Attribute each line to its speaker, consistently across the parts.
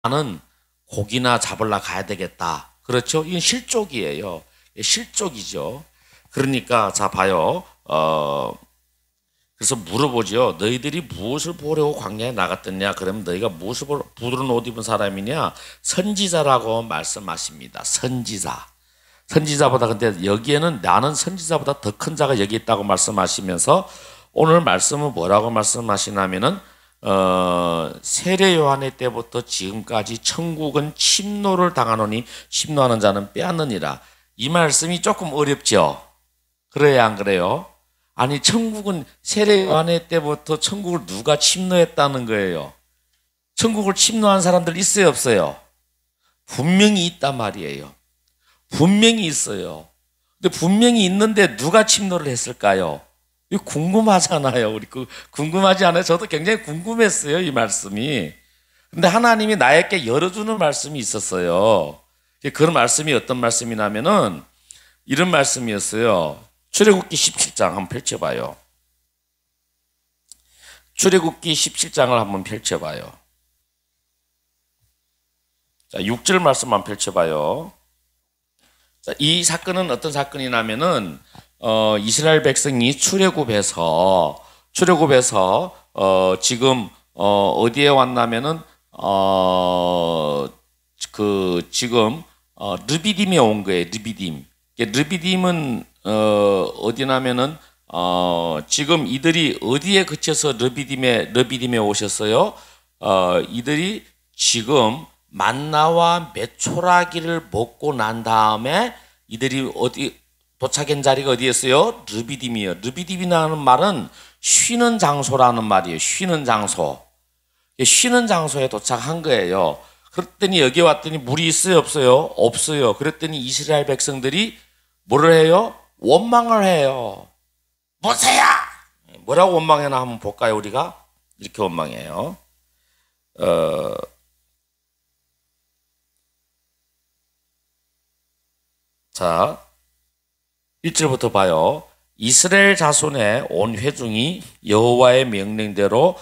Speaker 1: 나는 고기나 잡으러 가야 되겠다. 그렇죠? 이건 실족이에요. 실족이죠. 그러니까 자 봐요. 그래서 물어보죠. 너희들이 무엇을 보려고 광야에 나갔더냐? 그러면 너희가 무엇을 보러 부드러운 옷 입은 사람이냐? 선지자라고 말씀하십니다. 선지자. 선지자보다 근데 여기에는 나는 선지자보다 더 큰 자가 여기 있다고 말씀하시면서 오늘 말씀은 뭐라고 말씀하시냐면은 세례 요한의 때부터 지금까지 천국은 침노를 당하노니 침노하는 자는 빼앗느니라. 이 말씀이 조금 어렵죠. 그래야 안 그래요? 아니 천국은 세례 요한의 때부터 천국을 누가 침노했다는 거예요? 천국을 침노한 사람들 있어요 없어요? 분명히 있단 말이에요. 분명히 있어요. 근데 분명히 있는데 누가 침노를 했을까요? 이거 궁금하잖아요. 우리 궁금하지 않아요? 저도 굉장히 궁금했어요, 이 말씀이. 근데 하나님이 나에게 열어주는 말씀이 있었어요. 그런 말씀이 어떤 말씀이냐면은 이런 말씀이었어요. 출애굽기 17장 한번 펼쳐봐요. 출애굽기 17장을 한번 펼쳐봐요. 자, 6절 말씀만 펼쳐봐요. 자, 이 사건은 어떤 사건이냐면은 이스라엘 백성이 출애굽해서 지금 어디에 왔냐면은 지금 르비딤에 온 거예요. 르비딤. 르비딤은 어디냐면은 지금 이들이 어디에 그쳐서 르비딤에 오셨어요? 이들이 지금 만나와 메초라기를 먹고 난 다음에 이들이 어디 도착한 자리가 어디였어요? 르비딤이에요. 르비딤이라는 말은 쉬는 장소라는 말이에요. 쉬는 장소. 쉬는 장소에 도착한 거예요. 그랬더니 여기 왔더니 물이 있어요? 없어요? 없어요. 그랬더니 이스라엘 백성들이 뭐를 해요? 원망을 해요. 모세야! 뭐라고 원망해나 한번 볼까요, 우리가? 이렇게 원망해요. 자, 1절부터 봐요. 이스라엘 자손의 온 회중이 여호와의 명령대로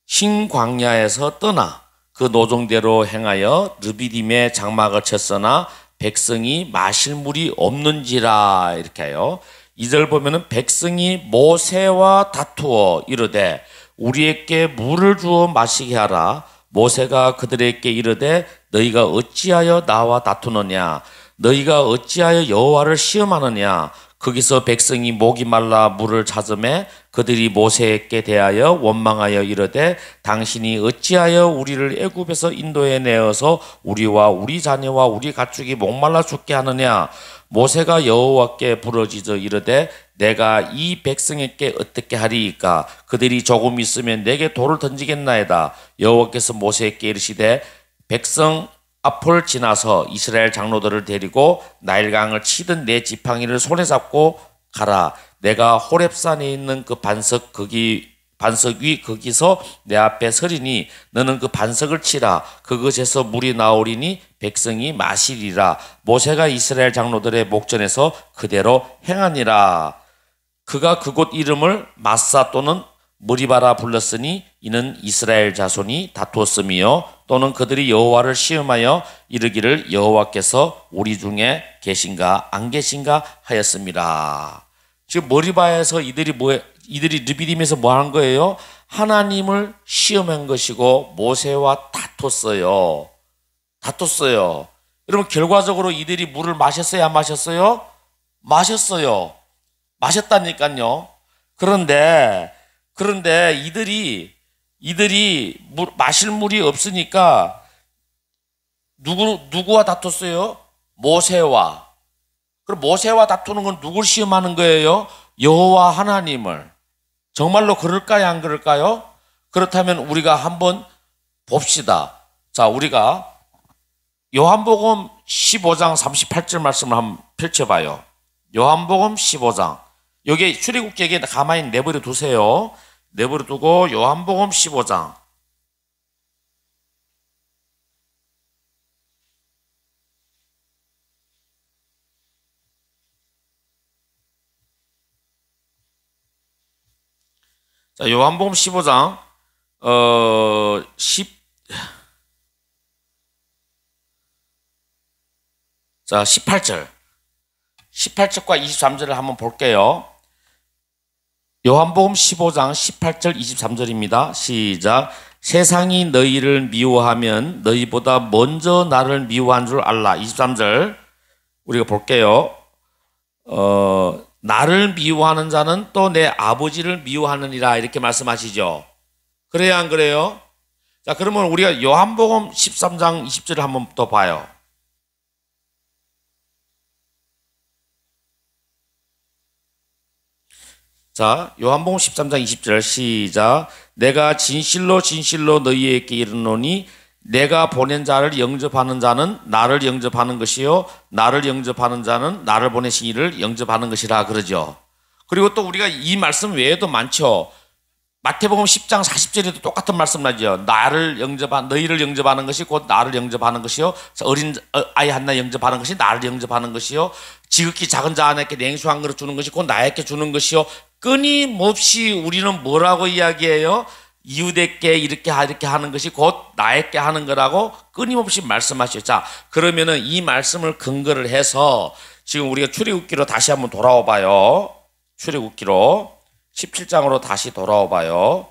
Speaker 1: 흰 광야에서 떠나 그 노종대로 행하여 르비딤에 장막을 쳤으나 백성이 마실 물이 없는지라 이렇게 해요. 2절 보면은 백성이 모세와 다투어 이르되 우리에게 물을 주어 마시게 하라. 모세가 그들에게 이르되 너희가 어찌하여 나와 다투느냐? 너희가 어찌하여 여호와를 시험하느냐? 거기서 백성이 목이 말라 물을 찾으매 그들이 모세에게 대하여 원망하여 이르되 당신이 어찌하여 우리를 애굽에서 인도해 내어서 우리와 우리 자녀와 우리 가축이 목말라 죽게 하느냐? 모세가 여호와께 부르짖어 이르되 내가 이 백성에게 어떻게 하리이까? 그들이 조금 있으면 내게 돌을 던지겠나이다. 여호와께서 모세에게 이르시되 백성 앞을 지나서 이스라엘 장로들을 데리고 나일강을 치던 내 지팡이를 손에 잡고 가라. 내가 호렙산에 있는 그 반석 위 거기서 내 앞에 서리니 너는 그 반석을 치라. 그것에서 물이 나오리니 백성이 마시리라. 모세가 이스라엘 장로들의 목전에서 그대로 행하니라. 그가 그곳 이름을 마사 또는 머리바라 불렀으니 이는 이스라엘 자손이 다투었음이요 또는 그들이 여호와를 시험하여 이르기를 여호와께서 우리 중에 계신가 안 계신가 하였습니다. 지금 머리바에서 이들이 르비딤에서 뭐 하는 거예요? 하나님을 시험한 것이고 모세와 다퉜어요. 여러분 결과적으로 이들이 물을 마셨어요? 안 마셨어요? 마셨어요. 마셨다니까요. 그런데 이들이 마실 물이 없으니까 누구와 다퉜어요? 모세와. 그럼 모세와 다투는 건 누굴 시험하는 거예요? 여호와 하나님을. 정말로 그럴까요? 안 그럴까요? 그렇다면 우리가 한번 봅시다. 자, 우리가 요한복음 15장 38절 말씀을 한번 펼쳐봐요. 요한복음 15장. 여기 출애굽기에 가만히 내버려 두세요. 내버려 두고 요한복음 15장. 자, 요한복음 15장 10 자, 18절. 18절과 23절을 한번 볼게요. 요한복음 15장 18절 23절입니다. 시작. 세상이 너희를 미워하면 너희보다 먼저 나를 미워한 줄 알라. 23절 우리가 볼게요. 나를 미워하는 자는 또 내 아버지를 미워하느니라 이렇게 말씀하시죠. 그래요, 안 그래요? 자, 그러면 우리가 요한복음 13장 20절을 한번 더 봐요. 자, 요한복음 13장 20절 시작. 내가 진실로 진실로 너희에게 이르노니 내가 보낸 자를 영접하는 자는 나를 영접하는 것이요 나를 영접하는 자는 나를 보내신 이를 영접하는 것이라 그러죠. 그리고 또 우리가 이 말씀 외에도 많죠. 마태복음 10장 40절에도 똑같은 말씀 나죠. 너희를 영접하는 것이 곧 나를 영접하는 것이요 어린 아이 하나 영접하는 것이 나를 영접하는 것이요 지극히 작은 자 하나에게 냉수 한 그릇 주는 것이 곧 나에게 주는 것이요. 끊임없이 우리는 뭐라고 이야기해요? 이웃에게 이렇게 하는 것이 곧 나에게 하는 거라고 끊임없이 말씀하시죠. 자, 그러면은 이 말씀을 근거를 해서 지금 우리가 출애굽기로 다시 한번 돌아와 봐요. 출애굽기로 17장으로 다시 돌아와 봐요.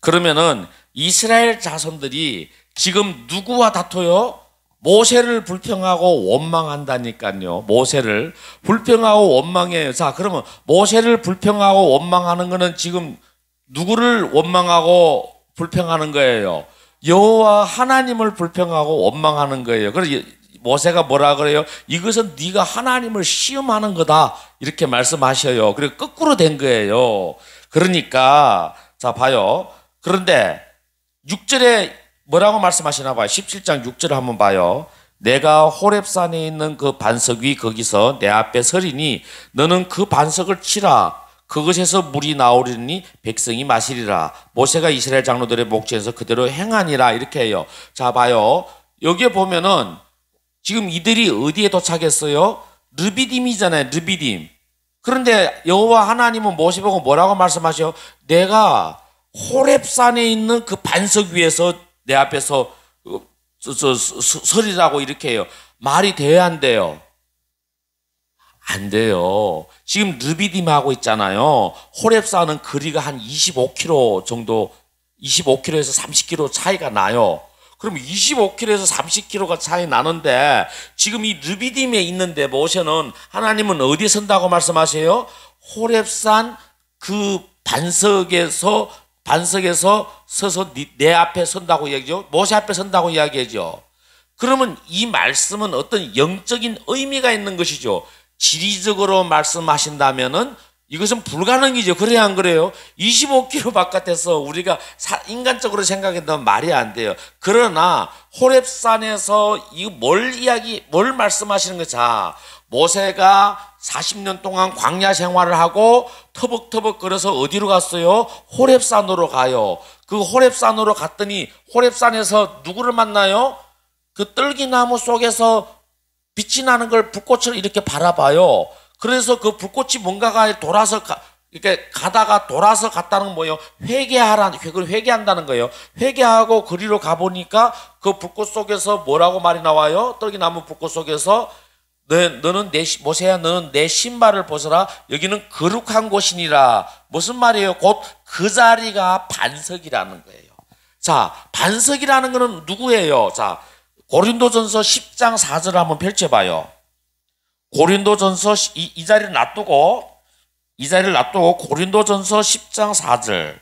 Speaker 1: 그러면은 이스라엘 자손들이 지금 누구와 다퉈요? 모세를 불평하고 원망한다니까요. 모세를 불평하고 원망해요. 자, 그러면 모세를 불평하고 원망하는 거는 지금 누구를 원망하고 불평하는 거예요? 여호와 하나님을 불평하고 원망하는 거예요. 그래서 모세가 뭐라 그래요? 이것은 네가 하나님을 시험하는 거다 이렇게 말씀하셔요. 그리고 거꾸로 된 거예요. 그러니까 자 봐요. 그런데 6절에 뭐라고 말씀하시나 봐요. 17장 6절을 한번 봐요. 내가 호렙산에 있는 그 반석 위 거기서 내 앞에 서리니 너는 그 반석을 치라. 그것에서 물이 나오리니 백성이 마시리라. 모세가 이스라엘 장로들의 목전에서 그대로 행하니라 이렇게 해요. 자 봐요. 여기에 보면은 지금 이들이 어디에 도착했어요? 르비딤이잖아요. 르비딤. 그런데 여호와 하나님은 모세 보고 뭐라고 말씀하셔요? 내가 호렙산에 있는 그 반석 위에서 내 앞에서 서리라고 이렇게 해요. 말이 돼야 안 돼요? 안 돼요. 지금 르비딤 하고 있잖아요. 호렙산은 거리가 한 25km 정도, 25km에서 30km 차이가 나요. 그럼 25km에서 30km가 차이 나는데 지금 이 르비딤에 있는데 모세는 하나님은 어디에 선다고 말씀하세요? 호렙산 그 반석에서 서서 내 앞에 선다고 이야기죠. 모세 앞에 선다고 이야기하죠. 그러면 이 말씀은 어떤 영적인 의미가 있는 것이죠. 지리적으로 말씀하신다면은 이것은 불가능이죠. 그래야 안 그래요? 25km 바깥에서 우리가 인간적으로 생각한다면 말이 안 돼요. 그러나 호렙산에서 뭘 말씀하시는 거죠? 자, 모세가 40년 동안 광야 생활을 하고 터벅터벅 걸어서 어디로 갔어요? 호렙산으로 가요. 그 호렙산으로 갔더니 호렙산에서 누구를 만나요? 그 떨기나무 속에서 빛이 나는 걸 불꽃을 이렇게 바라봐요. 그래서 그 불꽃이 뭔가가 이렇게 가다가 돌아서 갔다는 건 뭐예요? 그걸 회개한다는 거예요. 회개하고 그리로 가보니까 그 불꽃 속에서 뭐라고 말이 나와요? 떨기나무 불꽃 속에서 모세야 너는 내 신발을 벗어라. 여기는 거룩한 곳이니라. 무슨 말이에요? 곧 그 자리가 반석이라는 거예요. 자, 반석이라는 거는 누구예요? 자, 고린도전서 10장 4절을 한번 펼쳐봐요. 고린도전서 이 자리를 놔두고 고린도전서 10장 4절.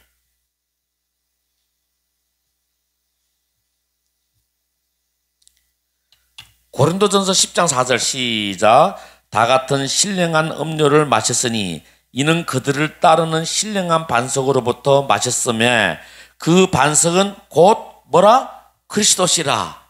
Speaker 1: 고린도전서 10장 4절 시작. 다 같은 신령한 음료를 마셨으니 이는 그들을 따르는 신령한 반석으로부터 마셨으며 그 반석은 곧 뭐라? 그리스도시라.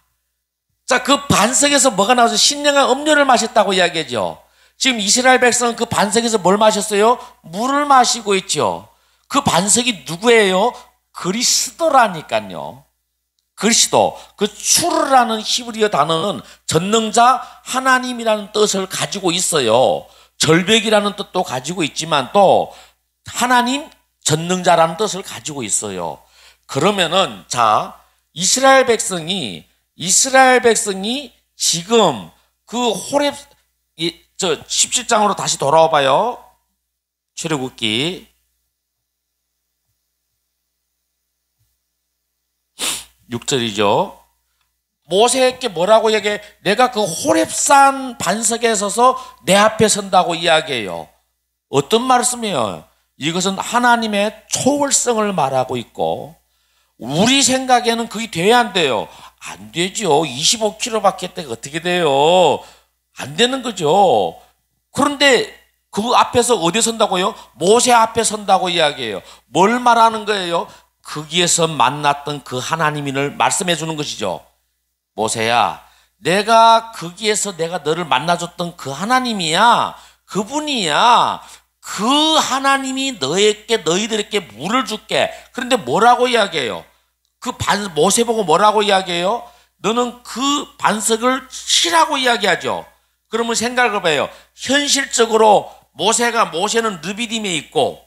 Speaker 1: 자, 그 반석에서 뭐가 나와서 신령한 음료를 마셨다고 이야기하죠. 지금 이스라엘 백성은 그 반석에서 뭘 마셨어요? 물을 마시고 있죠. 그 반석이 누구예요? 그리스도라니까요. 그리스도. 그 추르라는 히브리어 단어는 전능자 하나님이라는 뜻을 가지고 있어요. 절벽이라는 뜻도 가지고 있지만 또 하나님 전능자라는 뜻을 가지고 있어요. 그러면은 자, 이스라엘 백성이 지금 그 호렙 저 17장으로 다시 돌아와 봐요. 출애굽기 6절이죠. 모세에게 뭐라고 얘기해? 내가 그 호렙산 반석에 서서 내 앞에 선다고 이야기해요. 어떤 말씀이에요? 이것은 하나님의 초월성을 말하고 있고, 우리 생각에는 그게 돼야 안 돼요. 안 되죠. 25km밖에 어떻게 돼요? 안 되는 거죠. 그런데 그 앞에서 어디에 선다고요? 모세 앞에 선다고 이야기해요. 뭘 말하는 거예요? 거기에서 만났던 그 하나님을 말씀해 주는 것이죠. 모세야, 내가 거기에서 내가 너를 만나줬던 그 하나님이야. 그분이야. 그 하나님이 너희들에게 물을 줄게. 그런데 뭐라고 이야기해요? 모세 보고 뭐라고 이야기해요? 너는 그 반석을 치라고 이야기하죠. 그러면 생각을 해봐요. 현실적으로 모세는 르비딤에 있고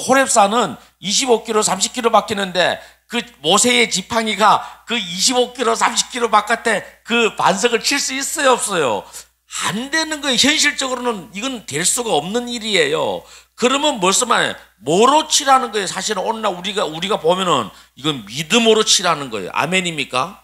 Speaker 1: 호렙산은 25km, 30km 바뀌는데 그 모세의 지팡이가 그 25km, 30km 바깥에 그 반석을 칠 수 있어요, 없어요? 안 되는 거예요. 현실적으로는 이건 될 수가 없는 일이에요. 그러면 무슨 말이에요? 뭐로 치라는 거예요? 사실은 오늘날 우리가 보면은 이건 믿음으로 치라는 거예요. 아멘입니까?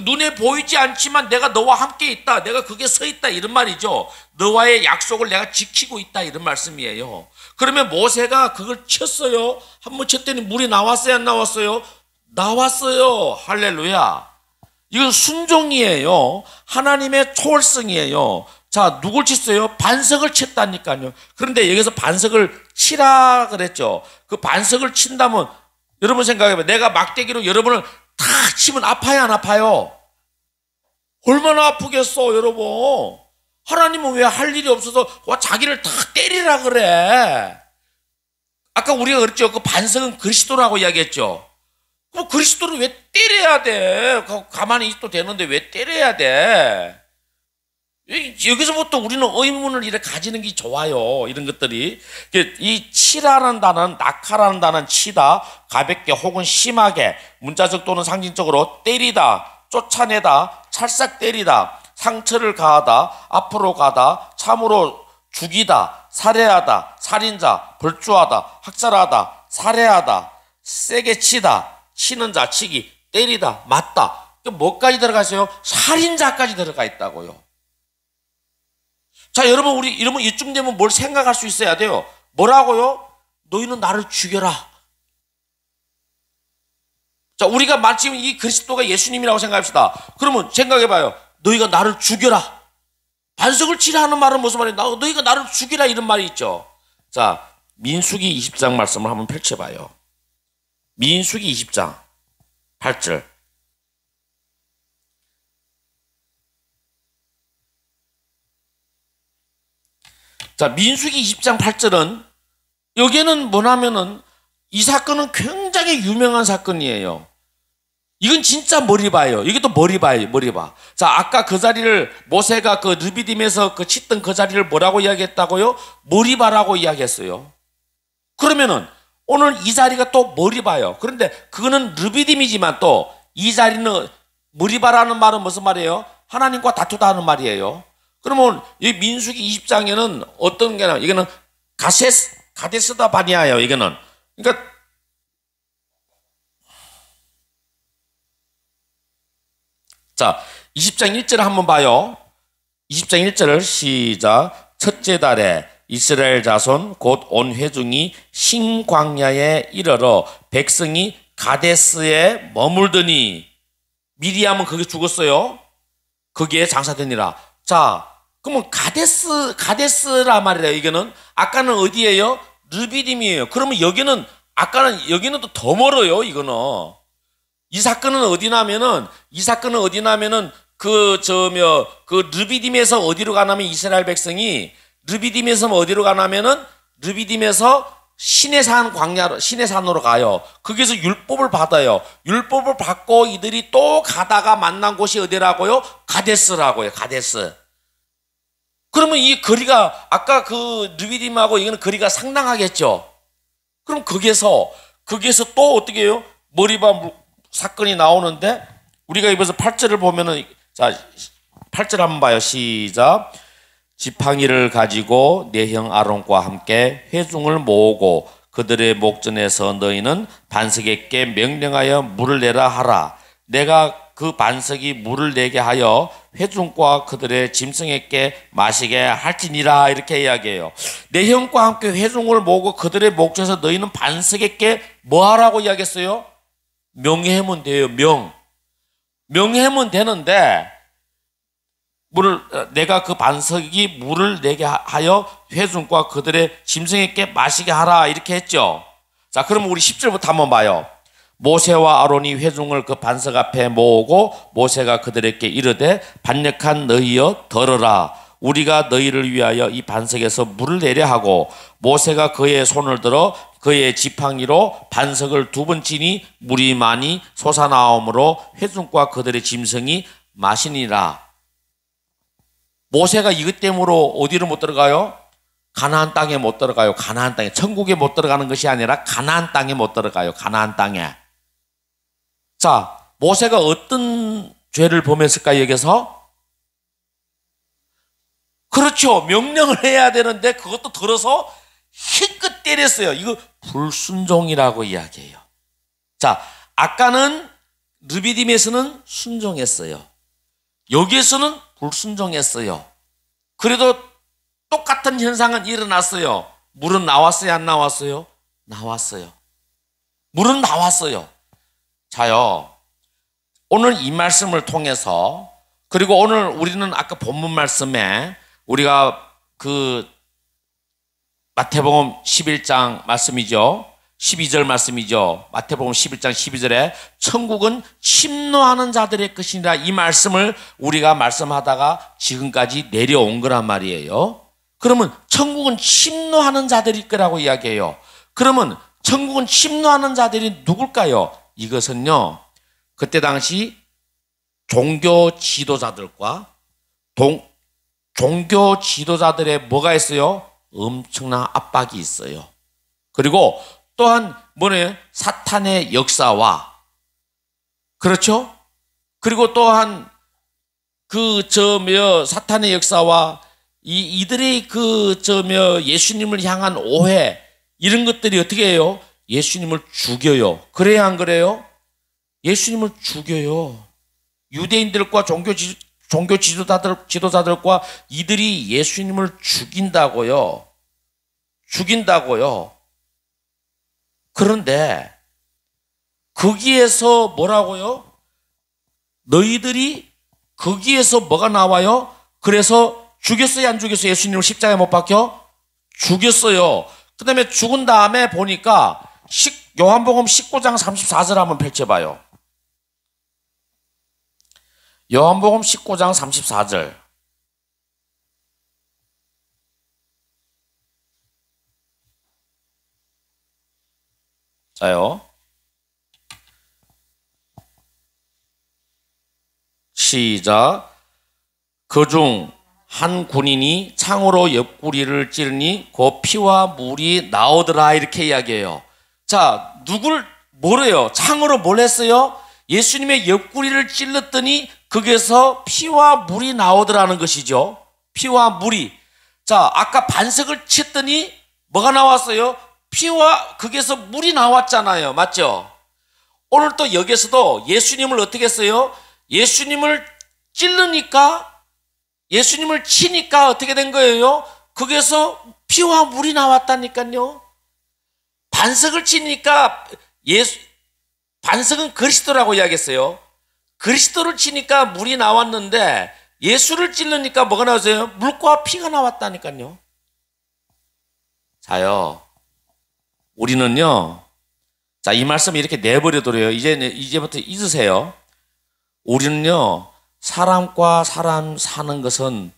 Speaker 1: 눈에 보이지 않지만 내가 너와 함께 있다. 내가 그게 서 있다. 이런 말이죠. 너와의 약속을 내가 지키고 있다. 이런 말씀이에요. 그러면 모세가 그걸 쳤어요. 한번 쳤더니 물이 나왔어요? 안 나왔어요? 나왔어요. 할렐루야. 이건 순종이에요. 하나님의 초월성이에요. 자, 누굴 쳤어요? 반석을 쳤다니까요. 그런데 여기서 반석을 치라 그랬죠. 그 반석을 친다면 여러분 생각해봐요. 내가 막대기로 여러분을 탁 치면 아파요, 안 아파요? 얼마나 아프겠어, 여러분. 하나님은 왜 할 일이 없어서 자기를 탁 때리라 그래? 아까 우리가 그랬죠. 그 반석은 그리스도라고 이야기했죠. 그럼 그리스도를 왜 때려야 돼? 가만히 있어도 되는데 왜 때려야 돼? 여기서부터 우리는 의문을 이렇게 가지는 게 좋아요. 이런 것들이. 이 치라는 단어는 낙하라는 단어는 치다, 가볍게 혹은 심하게, 문자적 또는 상징적으로 때리다, 쫓아내다, 찰싹 때리다, 상처를 가하다, 앞으로 가다, 참으로 죽이다, 살해하다, 살인자, 벌주하다, 학살하다, 살해하다, 세게 치다, 치는 자, 치기, 때리다, 맞다. 뭐까지 들어가 있어요? 살인자까지 들어가 있다고요. 자, 여러분, 이러면 이쯤 되면 뭘 생각할 수 있어야 돼요. 뭐라고요? 너희는 나를 죽여라. 자, 우리가 마침 이 그리스도가 예수님이라고 생각합시다. 그러면 생각해봐요. 너희가 나를 죽여라. 반석을 치라 하는 말은 무슨 말이에요? 너희가 나를 죽이라 이런 말이 있죠. 자, 민수기 20장 말씀을 한번 펼쳐봐요. 민수기 20장 8절. 자, 민수기 20장 8절은 여기에는 뭐냐면은 이 사건은 굉장히 유명한 사건이에요. 이건 진짜 머리봐요. 이게 또 머리봐. 자, 아까 그 자리를 모세가 그 르비딤에서 그 치던 그 자리를 뭐라고 이야기했다고요? 머리봐라고 이야기했어요. 그러면은 오늘 이 자리가 또 머리봐요. 그런데 그거는 르비딤이지만 또 이 자리는 머리봐라는 말은 무슨 말이에요? 하나님과 다투다 하는 말이에요. 그러면 이 민수기 20장에는 어떤 게냐? 이거는 가데스다 바니아예요. 이거는. 그러니까 자, 20장 1절을 한번 봐요. 20장 1절을 시작. 첫째 달에 이스라엘 자손 곧 온 회중이 신광야에 이르러 백성이 가데스에 머물더니 미리암은 거기 죽었어요. 거기에 장사되니라. 자, 그러면 가데스라 말이에요. 이거는 아까는 어디예요? 르비딤이에요. 그러면 여기는 여기는 또 더 멀어요. 이거는 이 사건은 어디냐면은 그 르비딤에서 어디로 가냐면 이스라엘 백성이 르비딤에서 어디로 가냐면은 르비딤에서 시내산으로 가요. 거기서 율법을 받아요. 율법을 받고 이들이 또 가다가 만난 곳이 어디라고요? 가데스라고요. 가데스. 그러면 이 거리가 아까 그 르비딤하고 이거는 거리가 상당하겠죠. 그럼 거기에서 또 어떻게 해요? 머리바 사건이 나오는데 우리가 이번에 8절을 보면은, 자, 8절 한번 봐요. 시작. 지팡이를 가지고 내 형 아론과 함께 회중을 모으고 그들의 목전에서 너희는 반석에게 명령하여 물을 내라 하라. 내가 그 반석이 물을 내게 하여 회중과 그들의 짐승에게 마시게 할지니라. 이렇게 이야기해요. 내 형과 함께 회중을 모으고 그들의 목전에서 너희는 반석에게 뭐 하라고 이야기했어요? 명하면 돼요. 명하면 되는데, 내가 그 반석이 물을 내게 하여 회중과 그들의 짐승에게 마시게 하라. 이렇게 했죠. 자, 그러면 우리 10절부터 한번 봐요. 모세와 아론이 회중을 그 반석 앞에 모으고 모세가 그들에게 이르되 반역한 너희여 들으라. 우리가 너희를 위하여 이 반석에서 물을 내려 하고 모세가 그의 손을 들어 그의 지팡이로 반석을 2번 치니 물이 많이 솟아나오므로 회중과 그들의 짐승이 마시니라. 모세가 이것 때문에 어디로 못 들어가요? 가나안 땅에 못 들어가요. 가나안 땅에. 천국에 못 들어가는 것이 아니라 가나안 땅에 못 들어가요. 가나안 땅에. 자, 모세가 어떤 죄를 범했을까요, 여기서? 그렇죠. 명령을 해야 되는데 그것도 들어서 힘껏 때렸어요. 이거 불순종이라고 이야기해요. 자, 아까는 르비딤에서는 순종했어요. 여기에서는 불순종했어요. 그래도 똑같은 현상은 일어났어요. 물은 나왔어요, 안 나왔어요? 나왔어요. 물은 나왔어요. 자요, 오늘 이 말씀을 통해서, 그리고 오늘 우리는 아까 본문 말씀에 우리가 그 마태복음 11장 말씀이죠. 12절 말씀이죠. 마태복음 11장 12절에 천국은 침노하는 자들의 것이니라. 이 말씀을 우리가 말씀하다가 지금까지 내려온 거란 말이에요. 그러면 천국은 침노하는 자들일 거라고 이야기해요. 그러면 천국은 침노하는 자들이 누굴까요? 이것은요, 그때 당시 종교 지도자들과 종교 지도자들의 뭐가 있어요? 엄청난 압박이 있어요. 그리고 또한 뭐네요? 사탄의 역사와, 그렇죠? 그리고 또한 사탄의 역사와 이들의 예수님을 향한 오해, 이런 것들이 어떻게 해요? 예수님을 죽여요. 그래야 안 그래요? 예수님을 죽여요. 유대인들과 종교 지도자들과 이들이 예수님을 죽인다고요. 그런데 거기에서 뭐라고요? 너희들이 거기에서 뭐가 나와요? 그래서 죽였어요, 안 죽였어요? 예수님을 십자가에 못 박혀? 죽였어요. 그 다음에 죽은 다음에 보니까 요한복음 19장 34절 한번 펼쳐봐요. 요한복음 19장 34절. 자요, 시작. 그중 한 군인이 창으로 옆구리를 찌르니 그 피와 물이 나오더라. 이렇게 이야기해요. 자, 뭐래요? 창으로 뭘 했어요? 예수님의 옆구리를 찔렀더니 거기에서 피와 물이 나오더라는 것이죠. 피와 물이. 자, 아까 반석을 쳤더니 뭐가 나왔어요? 피와 거기에서 물이 나왔잖아요. 맞죠? 오늘 또 여기에서도 예수님을 어떻게 했어요? 예수님을 찔르니까, 예수님을 치니까 어떻게 된 거예요? 거기에서 피와 물이 나왔다니까요. 반석을 치니까 반석은 그리스도라고 이야기했어요. 그리스도를 치니까 물이 나왔는데 예수를 찔르니까 뭐가 나왔어요? 물과 피가 나왔다니까요. 자요, 우리는요, 자, 이 말씀 이렇게 내버려둬요. 이제부터 잊으세요. 우리는요, 사람과 사람 사는 것은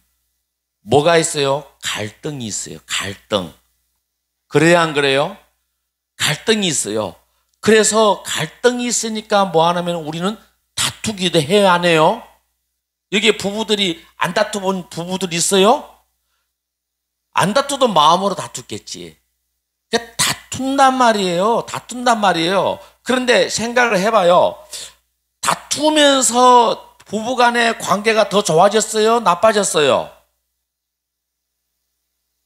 Speaker 1: 뭐가 있어요? 갈등이 있어요. 갈등. 그래야 안 그래요? 갈등이 있어요. 그래서 갈등이 있으니까 뭐 하냐면 우리는 다투기도 해야 안 해요? 여기에 부부들이 안 다투본 부부들 있어요? 안 다투도 마음으로 다투겠지. 그러니까 다툰단 말이에요. 그런데 생각을 해봐요. 다투면서 부부간의 관계가 더 좋아졌어요? 나빠졌어요?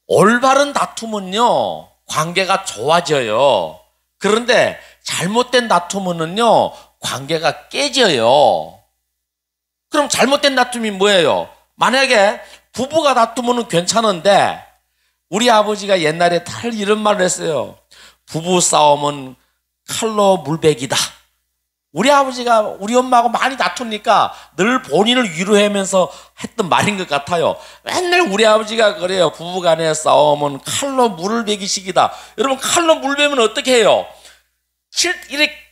Speaker 1: 올바른 다툼은요, 관계가 좋아져요. 그런데 잘못된 다툼은요, 관계가 깨져요. 그럼 잘못된 다툼이 뭐예요? 만약에 부부가 다투면 괜찮은데, 우리 아버지가 옛날에 이런 말을 했어요. 부부 싸움은 칼로 물베기다. 우리 아버지가 우리 엄마하고 많이 다투니까 늘 본인을 위로하면서 했던 말인 것 같아요. 맨날 우리 아버지가 그래요. 부부간의 싸움은 칼로 물을 베기식이다. 여러분, 칼로 물 베면 어떻게 해요?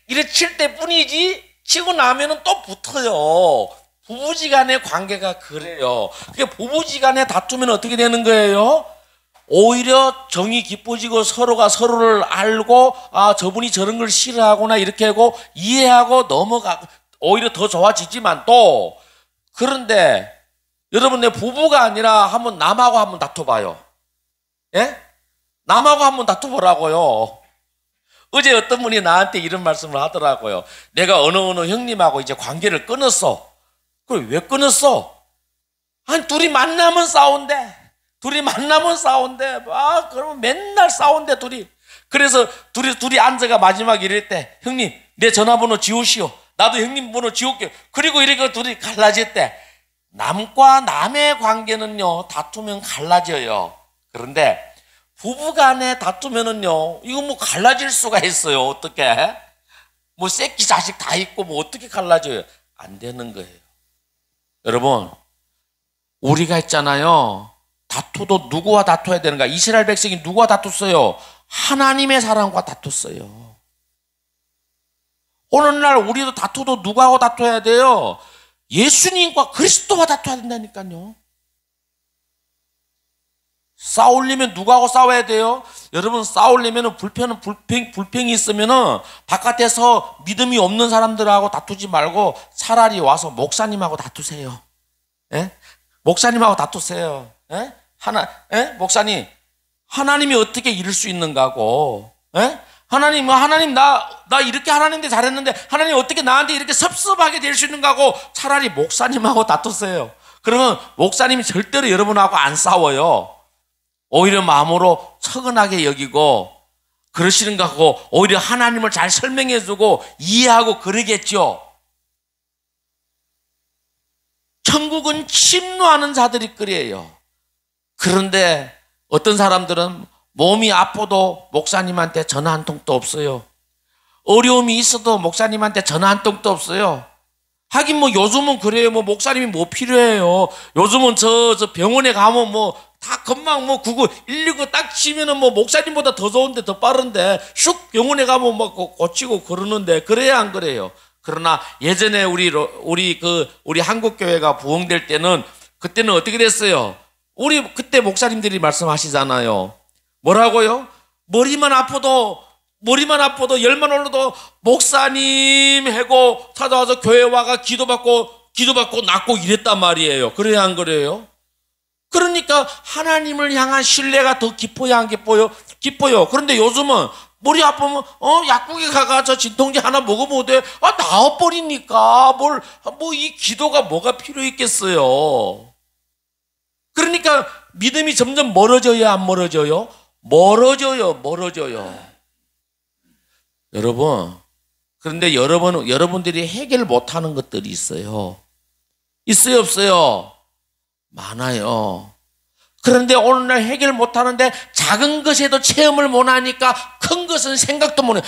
Speaker 1: 이래 칠 때뿐이지 치고 나면은 또 붙어요. 부부지간의 관계가 그래요. 그러니까 부부지간에 다투면 어떻게 되는 거예요? 오히려 정이 깊어지고 서로가 서로를 알고, 아, 저분이 저런 걸 싫어하구나 이렇게 하고 이해하고 넘어가고 오히려 더 좋아지지만 또, 그런데 여러분, 내 부부가 아니라 한번 남하고 한번 다퉈봐요. 예? 남하고 한번 다퉈보라고요. 어제 어떤 분이 나한테 이런 말씀을 하더라고요. 내가 어느 형님하고 이제 관계를 끊었어. 그래, 왜 끊었어? 아니, 둘이 만나면 싸운대. 아, 그러면 맨날 싸운대, 둘이. 그래서 둘이 앉아가 마지막에 이럴 때, 형님, 내 전화번호 지우시오. 나도 형님 번호 지울게요. 그리고 이렇게 둘이 갈라졌대. 남과 남의 관계는요, 다투면 갈라져요. 그런데 부부간에 다투면은요, 이거 뭐 갈라질 수가 있어요. 어떻게? 뭐 새끼 자식 다 있고 뭐 어떻게 갈라져요? 안 되는 거예요. 여러분, 우리가 있잖아요. 다투도 누구와 다투어야 되는가? 이스라엘 백성이 누구와 다투었어요? 하나님의 사람과 다투었어요. 오늘날 우리도 다투도 누구하고 다투어야 돼요? 예수님과 그리스도와 다투어야 된다니까요. 싸우려면 누구하고 싸워야 돼요? 여러분, 싸우려면 불평이 있으면은 바깥에서 믿음이 없는 사람들하고 다투지 말고 차라리 와서 목사님하고 다투세요. 예? 목사님하고 다투세요. 예? 목사님, 하나님이 어떻게 이럴 수 있는가고, 예? 하나님, 나 이렇게 하나님한테 잘했는데, 하나님 어떻게 나한테 이렇게 섭섭하게 될 수 있는가고, 차라리 목사님하고 다투세요. 그러면 목사님이 절대로 여러분하고 안 싸워요. 오히려 마음으로 처근하게 여기고, 그러시는가 하고, 오히려 하나님을 잘 설명해주고, 이해하고 그러겠죠. 천국은 침노하는 자들이 끓여요. 그런데 어떤 사람들은 몸이 아파도 목사님한테 전화 한 통도 없어요. 어려움이 있어도 목사님한테 전화 한 통도 없어요. 하긴 뭐 요즘은 그래요. 뭐 목사님이 뭐 필요해요. 요즘은 저 병원에 가면 뭐 다 금방 뭐 119 딱 치면은 뭐 목사님보다 더 좋은데 더 빠른데 슉 병원에 가면 뭐 고치고 그러는데, 그래야 안 그래요? 그러나 예전에 우리 한국 교회가 부흥될 때는, 그때는 어떻게 됐어요? 우리 그때 목사님들이 말씀하시잖아요. 뭐라고요? 머리만 아파도 열만 올라도 목사님 하고 찾아와서 교회 와가 기도받고 낫고 이랬단 말이에요. 그래야 안 그래요? 그러니까 하나님을 향한 신뢰가 더 깊어야 안 깊어요? 깊어요. 그런데 요즘은 머리 아프면 약국에 가서 진통제 하나 먹으면 돼. 나와버리니까 이 기도가 뭐가 필요 있겠어요? 그러니까 믿음이 점점 멀어져요, 안 멀어져요? 멀어져요. 여러분, 그런데 여러분들이 해결 못하는 것들이 있어요. 있어요, 없어요? 많아요. 그런데 오늘날 해결 못하는데 작은 것에도 체험을 못하니까 큰 것은 생각도 못해.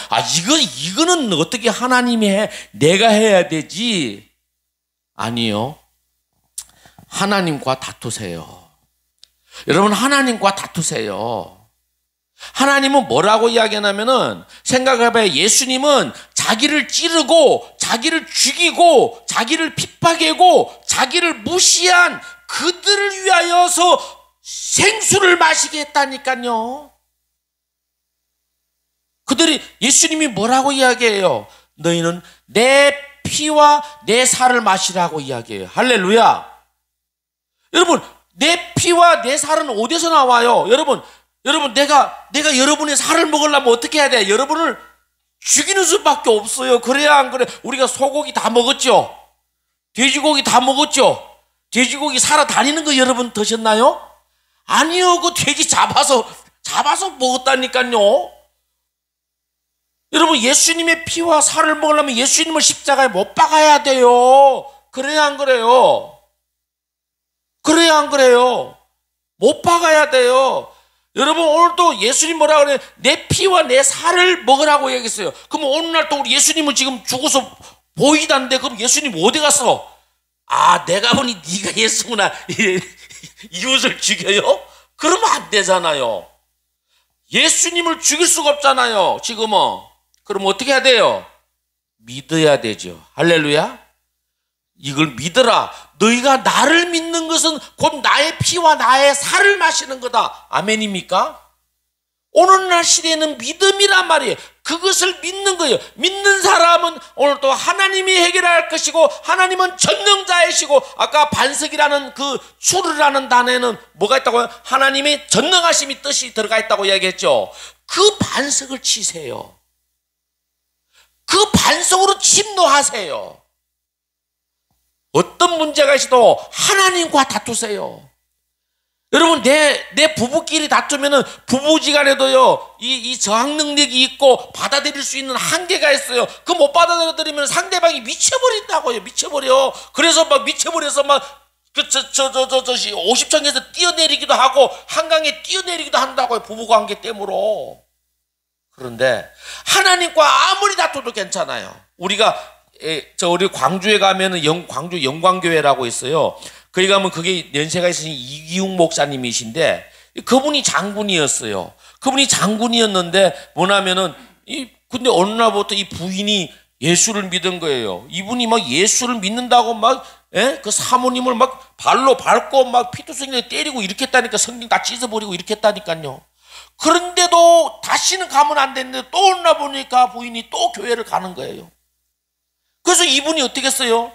Speaker 1: 이거는 어떻게 하나님이 해? 내가 해야 되지? 아니요. 하나님과 다투세요. 여러분, 하나님과 다투세요. 하나님은 뭐라고 이야기하냐면은, 생각해봐요. 예수님은 자기를 찌르고 자기를 죽이고 자기를 핍박하고 자기를 무시한 그들을 위하여서 생수를 마시게 했다니까요. 예수님이 뭐라고 이야기해요? 너희는 내 피와 내 살을 마시라고 이야기해요. 할렐루야. 여러분, 내 피와 내 살은 어디서 나와요? 여러분, 내가 여러분의 살을 먹으려면 어떻게 해야 돼? 여러분을 죽이는 수밖에 없어요. 그래야 안 그래? 우리가 소고기 다 먹었죠? 돼지고기 다 먹었죠? 돼지고기 살아 다니는 거 여러분 드셨나요? 아니요. 그 돼지 잡아서 먹었다니까요. 여러분, 예수님의 피와 살을 먹으려면 예수님을 십자가에 못 박아야 돼요. 그래야 안 그래요? 그래야 안 그래요? 못 박아야 돼요. 여러분, 오늘도 예수님 뭐라 그래요? 내 피와 내 살을 먹으라고 얘기했어요. 그럼 오늘날 또 우리 예수님은 지금 죽어서 보이다는데, 그럼 예수님 어디 갔어? 아, 내가 보니 네가 예수구나. 이웃을 죽여요? 그러면 안 되잖아요. 예수님을 죽일 수가 없잖아요, 지금은. 그럼 어떻게 해야 돼요? 믿어야 되죠. 할렐루야. 이걸 믿어라. 너희가 나를 믿는 것은 곧 나의 피와 나의 살을 마시는 거다. 아멘입니까? 오늘날 시대에는 믿음이란 말이에요. 그것을 믿는 거예요. 믿는 사람은 오늘 또 하나님이 해결할 것이고, 하나님은 전능자이시고, 아까 반석이라는 그 추르라는 단어에는 뭐가 있다고요? 하나님의 전능하심이 뜻이 들어가 있다고 이야기했죠. 그 반석을 치세요. 그 반석으로 침노하세요. 어떤 문제가 있어도 하나님과 다투세요. 여러분, 내 부부끼리 다투면은 부부지간에도요, 이 저항 능력이 있고 받아들일 수 있는 한계가 있어요. 그 못 받아들이면 상대방이 미쳐버린다고요. 미쳐버려. 그래서 막 미쳐버려서 막 50층에서 뛰어내리기도 하고 한강에 뛰어내리기도 한다고요. 부부관계 때문에. 그런데 하나님과 아무리 다투도 괜찮아요. 우리가 우리 광주에 가면은 광주 영광교회라고 있어요. 거기 가면 그게 연세가 있으신 이기웅 목사님이신데, 그분이 장군이었어요. 그분이 장군이었는데 뭐냐면은 근데 어느 날부터 이 부인이 예수를 믿은 거예요. 이분이 막 예수를 믿는다고 막 그 사모님을 막 발로 밟고 막 피투성이를 때리고 이렇게 했다니까. 성경 다 찢어버리고 이렇게 했다니까요. 그런데도 다시는 가면 안 됐는데 또 오나 보니까 부인이 또 교회를 가는 거예요. 그래서 이분이 어떻게 했어요?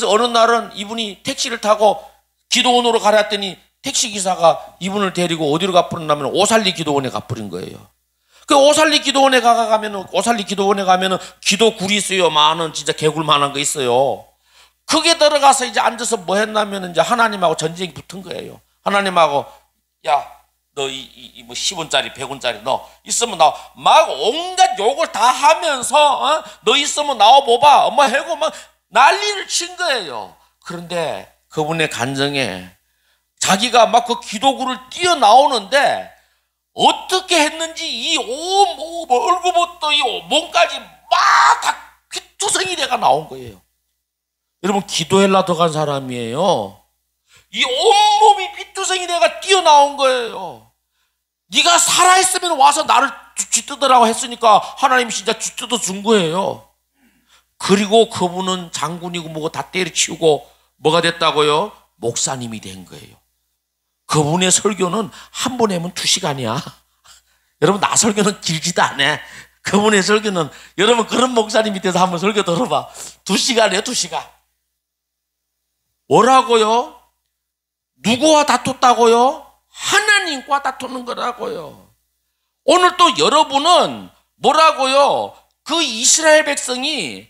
Speaker 1: 어느 날은 이분이 택시를 타고 기도원으로 가라 했더니 택시기사가 이분을 데리고 어디로 가버렸냐면 오살리 기도원에 가버린 거예요. 그 오살리 기도원에 가면은 기도굴이 있어요. 많은 진짜 개굴만한 거 있어요. 그게 들어가서 이제 앉아서 뭐 했냐면 이제 하나님하고 전쟁이 붙은 거예요. 하나님하고, 야, 너 뭐 10원짜리 100원짜리 너 있으면 나와. 막 온갖 욕을 다 하면서 너 있으면 나와 봐봐 뭐 하고 막 난리를 친 거예요. 그런데 그분의 감정에 자기가 막 그 기도구를 뛰어나오는데 어떻게 했는지 이 얼굴부터 이 몸까지 막 다 피투성이 돼가 나온 거예요. 여러분, 기도헬라 들어간 사람이에요. 이 온몸이 피투성이 돼가 뛰어나온 거예요. 네가 살아있으면 와서 나를 쥐뜯으라고 했으니까 하나님이 진짜 쥐뜯어 준 거예요. 그리고 그분은 장군이고 뭐고 다 때려치우고 뭐가 됐다고요? 목사님이 된 거예요. 그분의 설교는 한 번 하면 2시간이야. 여러분, 나 설교는 길지도 않아. 그분의 설교는, 여러분 그런 목사님 밑에서 한번 설교 들어봐. 2시간이에요, 2시간. 뭐라고요? 누구와 다퉜다고요? 하나님과 다투는 거라고요. 오늘 또 여러분은 뭐라고요? 그 이스라엘 백성이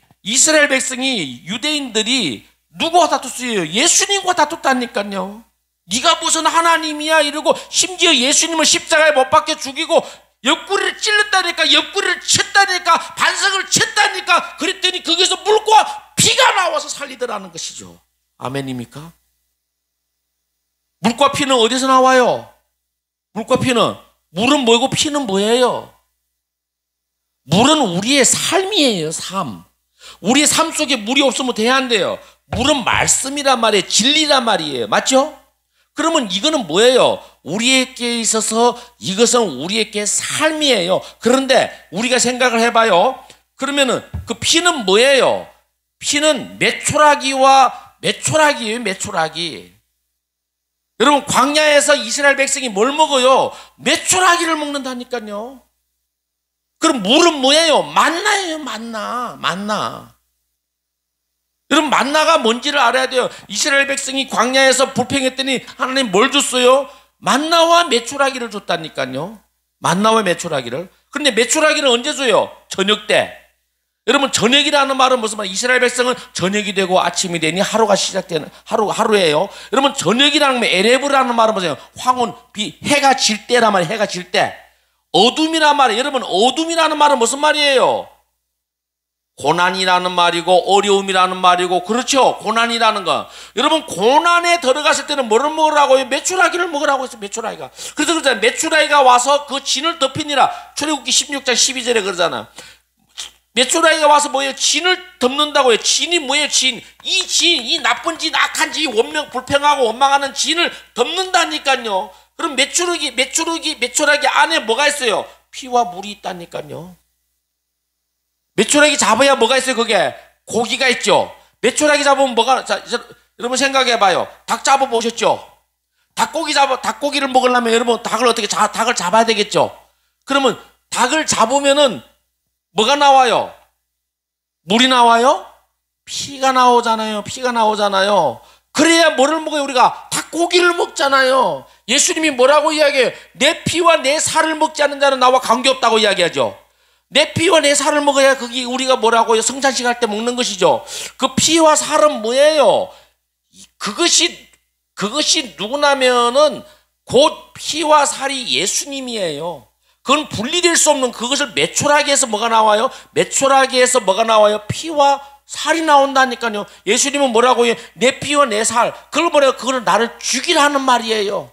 Speaker 1: 유대인들이 누구와 다퉜어요? 예수님과 다퉜다니까요. 네가 무슨 하나님이야 이러고, 심지어 예수님을 십자가에 못 박혀 죽이고 옆구리를 찔렀다니까, 옆구리를 쳤다니까, 반석을 쳤다니까. 그랬더니 거기서 물과 피가 나와서 살리더라는 것이죠. 아멘입니까? 물과 피는 어디서 나와요? 물과 피는, 물은 뭐고 피는 뭐예요? 물은 우리의 삶이에요. 삶. 우리의 삶 속에 물이 없으면 돼야 안 돼요. 물은 말씀이란 말이에요. 진리란 말이에요. 맞죠? 그러면 이거는 뭐예요? 우리에게 있어서 이것은 우리에게 삶이에요. 그런데 우리가 생각을 해봐요. 그러면은 그 피는 뭐예요? 피는 메초라기예요. 메초라기. 여러분, 광야에서 이스라엘 백성이 뭘 먹어요? 메초라기를 먹는다니까요. 그럼 물은 뭐예요? 만나예요. 만나. 여러분, 만나가 뭔지를 알아야 돼요. 이스라엘 백성이 광야에서 불평했더니 하나님 뭘 줬어요? 만나와 메초라기를 줬다니까요. 만나와 메초라기를. 그런데 메추라기는 언제 줘요? 저녁 때. 여러분, 저녁이라는 말은 무슨 말이에요? 이스라엘 백성은 저녁이 되고 아침이 되니 하루가 시작되는 하루예요. 여러분, 저녁이라는 말, 에레브라는 말은 뭐예요? 황혼, 해가 질 때란 말이에요. 해가 질 때. 어둠이란 말이에요. 여러분, 어둠이라는 말은 무슨 말이에요? 고난이라는 말이고 어려움이라는 말이고, 그렇죠? 고난이라는 거. 여러분, 고난에 들어갔을 때는 뭐를 먹으라고요? 메추라기를 먹으라고 했어요. 메추라기가. 그래서 그러잖아요. 메추라기가 와서 그 진을 덮이니라. 출애굽기 16장 12절에 그러잖아. 메추라기가 와서 뭐예요? 진을 덮는다고요. 진이 뭐예요? 진. 이 나쁜 진, 악한 진, 원명 불평하고 원망하는 진을 덮는다니까요. 그럼 메추라기 안에 뭐가 있어요? 피와 물이 있다니까요. 메추라기 잡아야 뭐가 있어요? 그게 고기가 있죠. 메추라기 잡으면 뭐가, 자, 여러분 생각해 봐요. 닭 잡아보셨죠? 닭고기를 먹으려면 여러분 닭을 잡아야 되겠죠. 그러면 닭을 잡으면은 뭐가 나와요? 물이 나와요? 피가 나오잖아요. 피가 나오잖아요. 그래야 뭐를 먹어요? 우리가 닭고기를 먹잖아요. 예수님이 뭐라고 이야기해요? 내 피와 내 살을 먹지 않는 자는 나와 관계없다고 이야기하죠. 내 피와 내 살을 먹어야 그게 우리가 뭐라고요? 성찬식 할 때 먹는 것이죠. 그 피와 살은 뭐예요? 그것이 누구냐면은 곧 피와 살이 예수님이에요. 그건 분리될 수 없는, 그것을 메추라기에서 뭐가 나와요? 메추라기에서 뭐가 나와요? 피와 살이 나온다니까요. 예수님은 뭐라고요? 내 피와 내 살. 그걸 뭐래요? 그거는 나를 죽이라는 말이에요.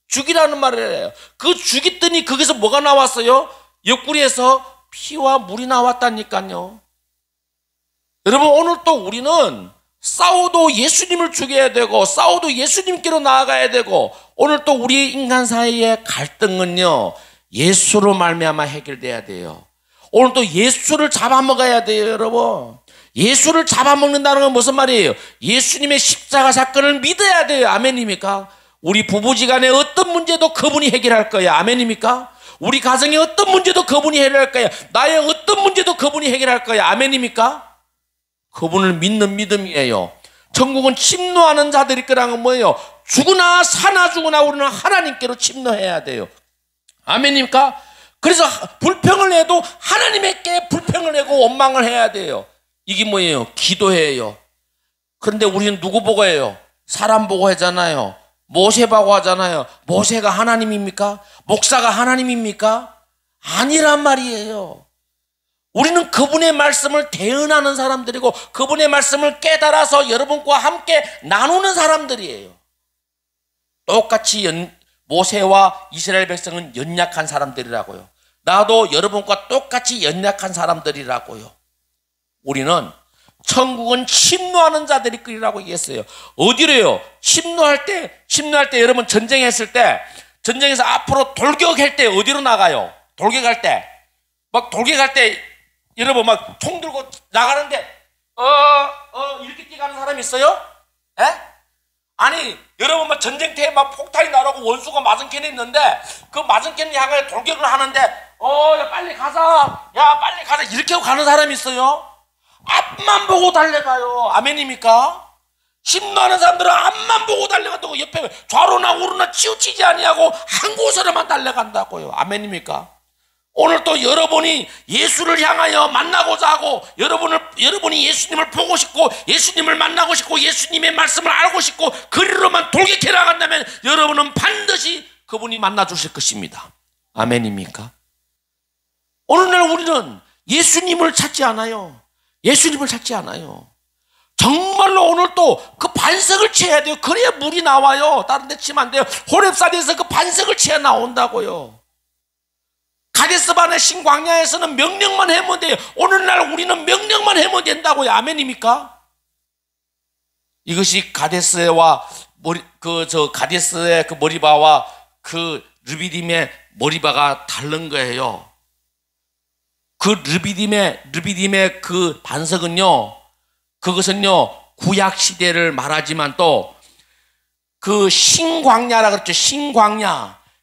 Speaker 1: 죽이라는 말이에요. 그 죽였더니 거기서 뭐가 나왔어요? 옆구리에서 피와 물이 나왔다니까요. 여러분, 오늘 또 우리는 싸워도 예수님을 죽여야 되고, 싸워도 예수님께로 나아가야 되고, 오늘 또 우리 인간 사이의 갈등은요, 예수로 말미암아 해결돼야 돼요. 오늘 또 예수를 잡아먹어야 돼요, 여러분. 예수를 잡아먹는다는 건 무슨 말이에요? 예수님의 십자가 사건을 믿어야 돼요. 아멘입니까? 우리 부부지간에 어떤 문제도 그분이 해결할 거예요. 아멘입니까? 우리 가정의 어떤 문제도 그분이 해결할 거예요. 나의 어떤 문제도 그분이 해결할 거예요. 아멘입니까? 그분을 믿는 믿음이에요. 천국은 침노하는 자들이 거라는 건 뭐예요? 죽으나 사나 죽으나 우리는 하나님께로 침노해야 돼요. 아멘입니까? 그래서 불평을 해도 하나님께 불평을 하고 원망을 해야 돼요. 이게 뭐예요? 기도해요. 그런데 우리는 누구 보고 해요? 사람 보고 하잖아요. 모세 보고 하잖아요. 모세가 하나님입니까? 목사가 하나님입니까? 아니란 말이에요. 우리는 그분의 말씀을 대언하는 사람들이고, 그분의 말씀을 깨달아서 여러분과 함께 나누는 사람들이에요. 똑같이 모세와 이스라엘 백성은 연약한 사람들이라고요. 나도 여러분과 똑같이 연약한 사람들이라고요. 우리는 천국은 침노하는 자들이 끓이라고 얘기했어요. 어디로요? 침노할 때 여러분 전쟁했을 때, 전쟁에서 앞으로 돌격할 때 어디로 나가요? 돌격할 때 여러분 막 총 들고 나가는데 이렇게 뛰어가는 사람이 있어요? 에? 아니 여러분 막 전쟁터에 막 폭탄이 나라고 원수가 맞은편에 있는데 그 맞은편을 향해 돌격을 하는데 야 빨리 가자 이렇게 하고 가는 사람이 있어요? 앞만 보고 달려가요. 아멘입니까? 침노하는 사람들은 앞만 보고 달려간다고. 옆에 좌로나 우로나 치우치지 아니하고 한 곳으로만 달려간다고요. 아멘입니까? 오늘 또 여러분이 예수를 향하여 만나고자 하고, 여러분이 예수님을 보고 싶고 예수님을 만나고 싶고 예수님의 말씀을 알고 싶고 그리로만 돌격해 나간다면 여러분은 반드시 그분이 만나 주실 것입니다. 아멘입니까? 오늘날 우리는 예수님을 찾지 않아요. 예수님을 찾지 않아요. 정말로 오늘 또 그 반석을 채야 돼요. 그래야 물이 나와요. 다른 데 치면 안 돼요. 호렙산에서 그 반석을 채야 나온다고요. 가데스바네 신광야에서는 명령만 하면 돼요. 오늘날 우리는 명령만 하면 된다고요. 아멘입니까? 이것이 가데스와 가데스의 그 머리바와 그 르비딤의 머리바가 다른 거예요. 그 르비딤의 그 반석은요, 그것은요 구약 시대를 말하지만 또 그 신광야라 그랬죠.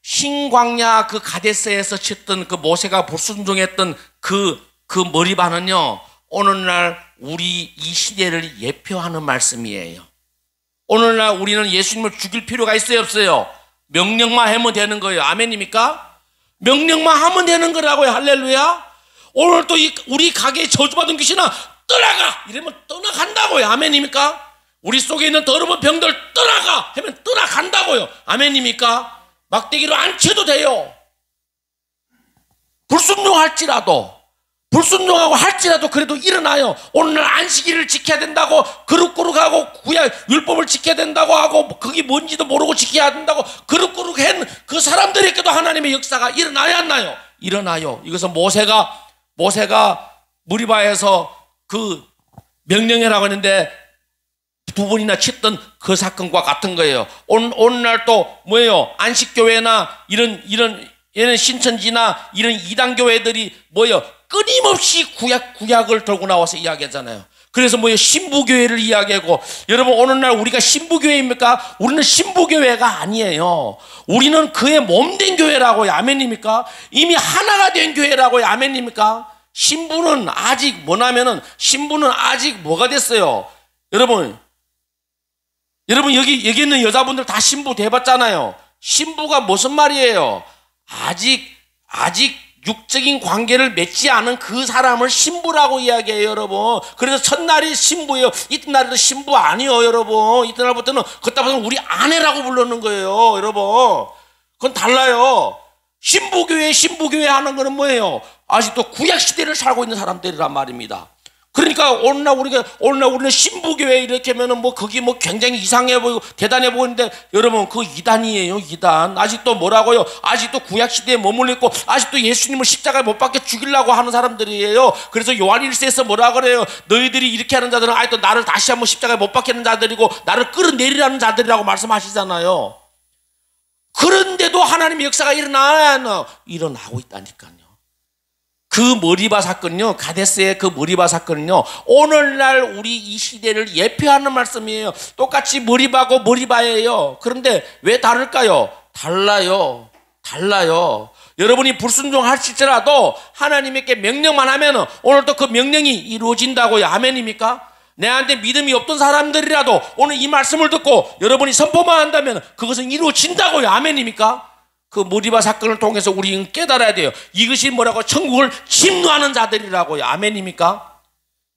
Speaker 1: 신광야 그 가데스에서 쳤던 그 모세가 불순종했던 그 머리바는요 오늘날 우리 이 시대를 예표하는 말씀이에요. 오늘날 우리는 예수님을 죽일 필요가 있어요, 없어요? 명령만 하면 되는 거예요. 아멘입니까? 명령만 하면 되는 거라고요. 할렐루야. 오늘 또 우리 가게에 저주받은 귀신아 떠나가 이러면 떠나간다고요. 아멘입니까? 우리 속에 있는 더러운 병들 떠나가 하면 떠나간다고요. 아멘입니까? 막대기로 안 쳐도 돼요. 불순종하고 할지라도 그래도 일어나요. 오늘날 안식일을 지켜야 된다고 그룹그룹하고 구약 율법을 지켜야 된다고 하고 그게 뭔지도 모르고 지켜야 된다고 그룹그룹 한 그 사람들에게도 하나님의 역사가 일어나야 하나요? 일어나요. 이것은 모세가 무리바에서 그 명령해라고 했는데 두 번이나 쳤던 그 사건과 같은 거예요. 오늘날 또 뭐예요? 안식교회나 이런 신천지나 이런 이단교회들이 뭐예요? 끊임없이 구약을 들고 나와서 이야기하잖아요. 그래서 뭐예요? 신부교회를 이야기하고, 여러분 오늘날 우리가 신부교회입니까? 우리는 신부교회가 아니에요. 우리는 그의 몸된 교회라고요. 아멘입니까? 이미 하나가 된 교회라고요. 아멘입니까? 신부는 아직 신부는 아직 뭐가 됐어요? 여러분 여기 있는 여자분들 다 신부 돼봤잖아요. 신부가 무슨 말이에요? 아직 육적인 관계를 맺지 않은 그 사람을 신부라고 이야기해요, 여러분. 그래서 첫날이 신부예요. 이튿날에도 신부 아니에요, 여러분. 이튿날부터는 그때부터는 우리 아내라고 부르는 거예요, 여러분. 그건 달라요. 신부교회 하는 거는 뭐예요? 아직도 구약시대를 살고 있는 사람들이란 말입니다. 그러니까 오늘날 우리는 신부교회 이렇게 하면은 거기 굉장히 이상해 보이고 대단해 보이는데, 여러분 그 이단이에요, 이단. 아직도 뭐라고요? 아직도 구약시대에 머물러 있고 아직도 예수님을 십자가에 못 박혀 죽이려고 하는 사람들이에요. 그래서 요한 1서에서 뭐라 그래요? 너희들이 이렇게 하는 자들은 아직도 나를 다시 한번 십자가에 못 박히는 자들이고 나를 끌어내리라는 자들이라고 말씀하시잖아요. 그런데도 하나님의 역사가 일어나고 있다니까요. 그 머리바 사건요, 가데스의 그 머리바 사건은요, 오늘날 우리 이 시대를 예표하는 말씀이에요. 똑같이 머리바고 머리바예요. 그런데 왜 다를까요? 달라요. 여러분이 불순종하실지라도 하나님께 명령만 하면 오늘도 그 명령이 이루어진다고요. 아멘입니까? 내한테 믿음이 없던 사람들이라도 오늘 이 말씀을 듣고 여러분이 선포만 한다면 그것은 이루어진다고요. 아멘입니까? 그 머리바 사건을 통해서 우리는 깨달아야 돼요. 이것이 뭐라고? 천국을 침노하는 자들이라고요. 아멘입니까?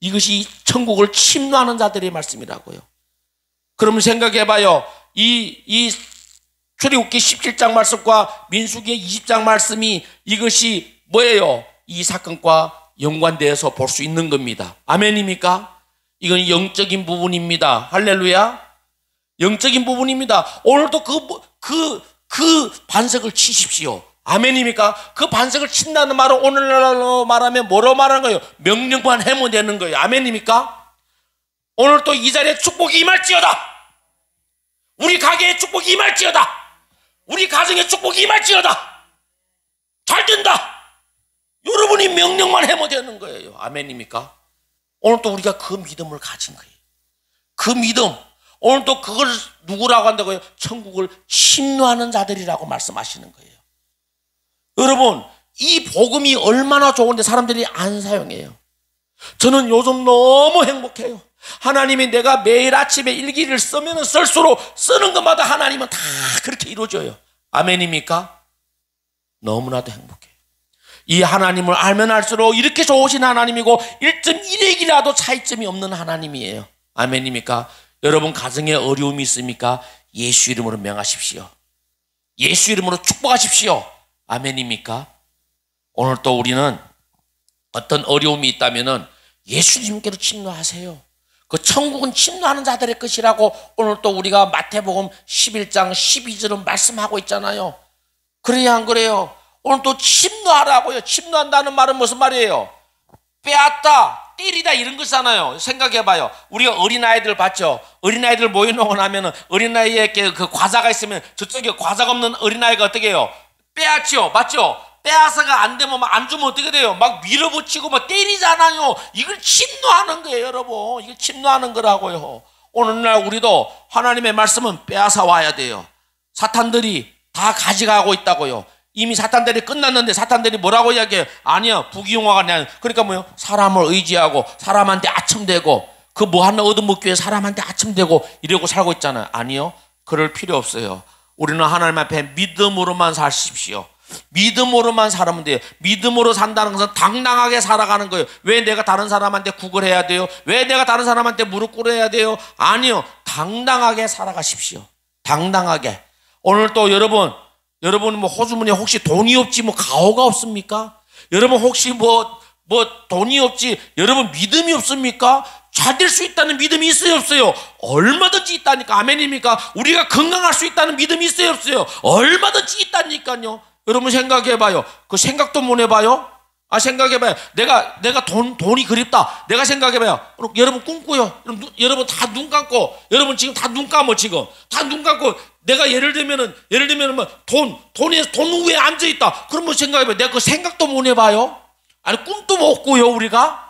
Speaker 1: 이것이 천국을 침노하는 자들의 말씀이라고요. 그러면 생각해봐요. 이 출애굽기 17장 말씀과 민수기 20장 말씀이 이것이 뭐예요? 이 사건과 연관되어서 볼 수 있는 겁니다. 아멘입니까? 이건 영적인 부분입니다. 할렐루야. 영적인 부분입니다. 오늘도 그 반석을 치십시오. 아멘입니까? 그 반석을 친다는 말은 오늘날로 말하면 뭐로 말하는 거예요? 명령만 하면 되는 거예요. 아멘입니까? 오늘 또 이 자리에 축복이 임할지어다. 우리 가게에 축복이 임할지어다. 우리 가정에 축복이 임할지어다. 잘 된다. 여러분이 명령만 하면 되는 거예요. 아멘입니까? 오늘 또 우리가 그 믿음을 가진 거예요. 그 믿음. 오늘 또 그걸 누구라고 한다고요? 천국을 침노하는 자들이라고 말씀하시는 거예요. 여러분, 이 복음이 얼마나 좋은데 사람들이 안 사용해요. 저는 요즘 너무 행복해요. 하나님이 내가 매일 아침에 일기를 쓰면 쓸수록 쓰는 것마다 하나님은 다 그렇게 이루어져요. 아멘입니까? 너무나도 행복해요. 이 하나님을 알면 알수록 이렇게 좋으신 하나님이고 1.1핵이라도 차이점이 없는 하나님이에요. 아멘입니까? 여러분 가정에 어려움이 있습니까? 예수 이름으로 명하십시오. 예수 이름으로 축복하십시오. 아멘입니까? 오늘 또 우리는 어떤 어려움이 있다면은 예수님께로 침노하세요. 그 천국은 침노하는 자들의 것이라고 오늘 또 우리가 마태복음 11장 12절은 말씀하고 있잖아요. 그래야 안 그래요? 오늘 또 침노하라고요. 침노한다는 말은 무슨 말이에요? 빼앗다, 때리다 이런 거잖아요. 생각해봐요. 우리가 어린아이들 봤죠? 어린아이들 모여놓고 나면 어린아이에 그 과자가 있으면 저쪽에 과자가 없는 어린아이가 어떻게 해요? 빼앗죠. 맞죠? 빼앗아가 안 되면 안 주면 어떻게 돼요? 막 밀어붙이고 막 때리잖아요. 이걸 침노하는 거예요, 여러분. 이걸 침노하는 거라고요. 오늘날 우리도 하나님의 말씀은 빼앗아 와야 돼요. 사탄들이 다 가져가고 있다고요. 이미 사탄들이 끝났는데 사탄들이 뭐라고 이야기해요? 아니야, 부귀영화가 아니야. 그러니까 뭐요? 사람을 의지하고 사람한테 아첨되고 그 뭐 하나 얻어먹기 위해 사람한테 아첨되고 이러고 살고 있잖아요. 아니요, 그럴 필요 없어요. 우리는 하나님 앞에 믿음으로만 사십시오. 믿음으로만 살면 돼요. 믿음으로 산다는 것은 당당하게 살아가는 거예요. 왜 내가 다른 사람한테 구걸해야 돼요? 왜 내가 다른 사람한테 무릎 꿇어야 돼요? 아니요. 당당하게 살아가십시오. 당당하게. 오늘 또 여러분 뭐 호주머니에 혹시 돈이 없지 뭐 가오가 없습니까? 여러분 혹시 뭐 돈이 없지 여러분 믿음이 없습니까? 잘 될 수 있다는 믿음이 있어요 없어요? 얼마든지 있다니까. 아멘입니까? 우리가 건강할 수 있다는 믿음이 있어요 없어요? 얼마든지 있다니까요. 여러분 생각해봐요. 그 생각도 못 해봐요? 생각해봐요. 내가 돈이 그립다. 내가 생각해봐요. 여러분 꿈꾸요. 여러분 다 눈 감고, 여러분 지금 다 눈 감어, 지금. 다 눈 감고, 내가 예를 들면은 뭐 돈 위에 앉아있다. 그러면 생각해봐요. 내가 그 생각도 못 해봐요? 아니, 꿈도 못 꾸요, 우리가?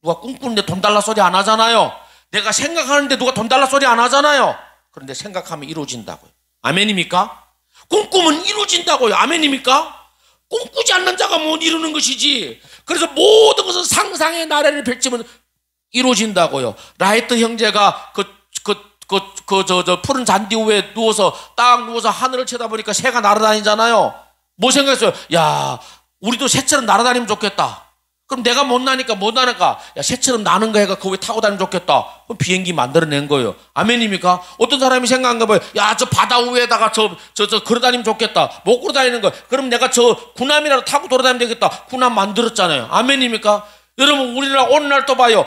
Speaker 1: 누가 꿈꾸는데 돈 달라 소리 안 하잖아요. 내가 생각하는데 누가 돈 달라 소리 안 하잖아요. 그런데 생각하면 이루어진다고요. 아멘입니까? 꿈꾸면 이루어진다고요. 아멘입니까? 꿈꾸지 않는 자가 못 이루는 것이지. 그래서 모든 것은 상상의 나래를 펼치면 이루어진다고요. 라이트 형제가 저 푸른 잔디 위에 딱 누워서 하늘을 쳐다보니까 새가 날아다니잖아요. 뭐 생각했어요? 야, 우리도 새처럼 날아다니면 좋겠다. 그럼 내가 못 나니까 야, 새처럼 나는 거 해가 그 위에 타고 다니면 좋겠다. 그럼 비행기 만들어낸 거예요. 아멘입니까? 어떤 사람이 생각한가 봐요. 야, 저 바다 위에다가 저 걸어다니면 좋겠다. 못 걸어다니는 거. 그럼 내가 저 군함이라도 타고 돌아다니면 되겠다. 군함 만들었잖아요. 아멘입니까? 여러분, 우리나라 오늘날 또 봐요.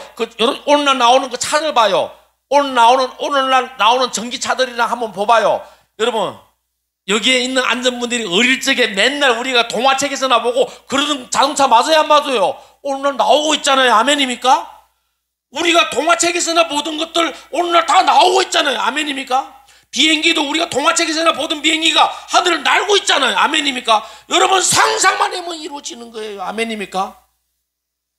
Speaker 1: 오늘날 나오는 그 차들 봐요. 오늘날 나오는 전기차들이랑 한번 봐봐요. 여러분, 여기에 있는 안전분들이 어릴 적에 맨날 우리가 동화책에서나 보고 그러는 자동차 맞아요, 안 맞아요? 오늘날 나오고 있잖아요. 아멘입니까? 우리가 동화책에서나 보던 것들 오늘날 다 나오고 있잖아요. 아멘입니까? 비행기도 우리가 동화책에서나 보던 비행기가 하늘을 날고 있잖아요. 아멘입니까? 여러분 상상만 하면 이루어지는 거예요. 아멘입니까?